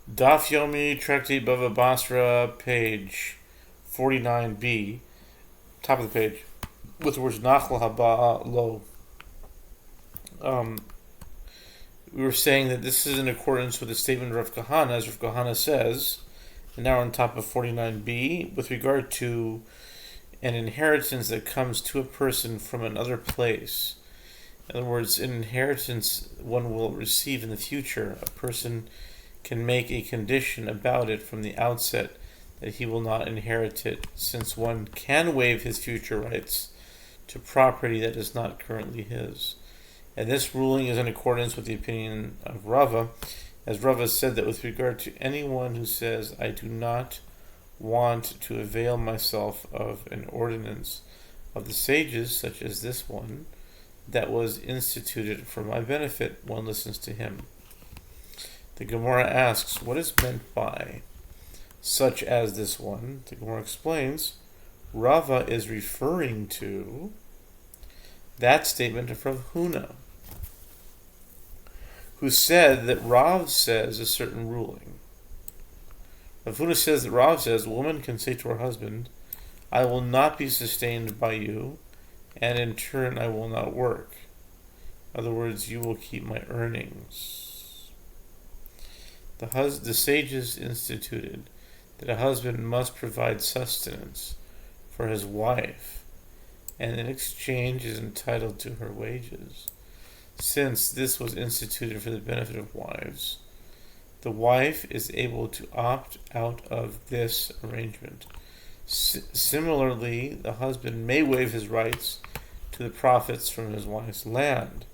Daf Yomi, Tractate Bava Batra, page 49b, top of the page, with the words Nachla Haba Lo. We were saying that this is in accordance with the statement of Rav Kahana, as Rav Kahana says, and now on top of 49b, with regard to an inheritance that comes to a person from another place. In other words, an inheritance one will receive in the future. A person can make a condition about it from the outset that he will not inherit it, since one can waive his future rights to property that is not currently his. And this ruling is in accordance with the opinion of Rava, as Rava said that with regard to anyone who says, I do not want to avail myself of an ordinance of the sages, such as this one, that was instituted for my benefit, one listens to him. The Gemara asks, what is meant by such as this one? The Gemara explains, Rava is referring to that statement of Rav Huna, who said that Rav says a certain ruling. Rav Huna says that Rav says, a woman can say to her husband, I will not be sustained by you, and in turn I will not work. In other words, you will keep my earnings. The sages instituted that a husband must provide sustenance for his wife, and in exchange is entitled to her wages. Since this was instituted for the benefit of wives, the wife is able to opt out of this arrangement. Similarly, the husband may waive his rights to the profits from his wife's land.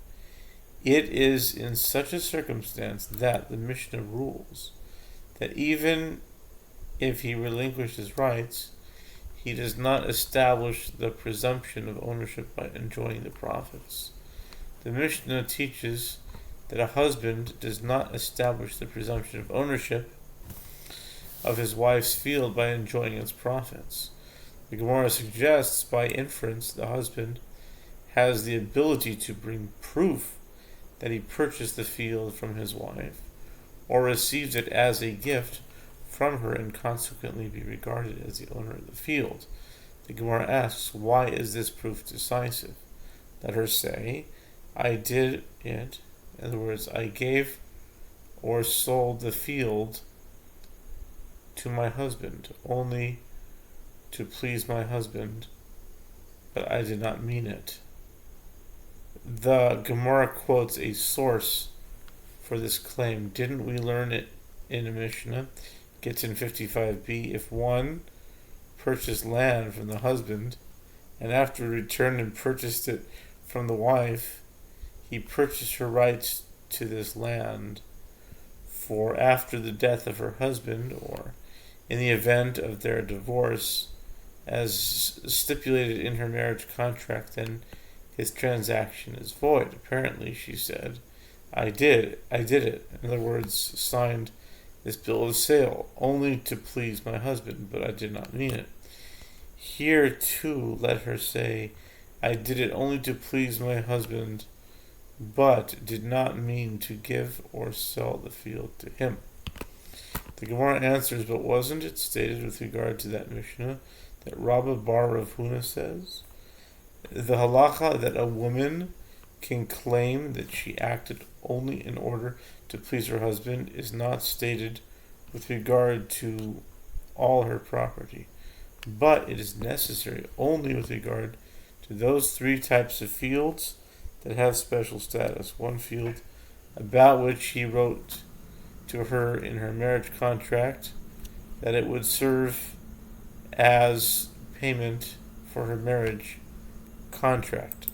It is in such a circumstance that the Mishnah rules that even if he relinquishes rights, he does not establish the presumption of ownership by enjoying the profits. The Mishnah teaches that a husband does not establish the presumption of ownership of his wife's field by enjoying its profits. The Gemara suggests, by inference, the husband has the ability to bring proof that he purchased the field from his wife, or received it as a gift from her and consequently be regarded as the owner of the field. The Gemara asks, why is this proof decisive? Let her say, I did it, in other words, I gave or sold the field to my husband, only to please my husband, but I did not mean it. The Gemara quotes a source for this claim. Didn't we learn it in a Mishnah? Gets in 55b. If one purchased land from the husband, and after returned and purchased it from the wife, he purchased her rights to this land for after the death of her husband, or in the event of their divorce, as stipulated in her marriage contract, then his transaction is void. Apparently, she said, I did it. In other words, signed this bill of sale only to please my husband, but I did not mean it. Here, too, let her say, I did it only to please my husband, but did not mean to give or sell the field to him. The Gemara answers, but wasn't it stated with regard to that Mishnah that Rabba bar Rav Huna says? The halacha that a woman can claim that she acted only in order to please her husband is not stated with regard to all her property, but it is necessary only with regard to those three types of fields that have special status. One field about which he wrote to her in her marriage contract that it would serve as payment for her marriage contract.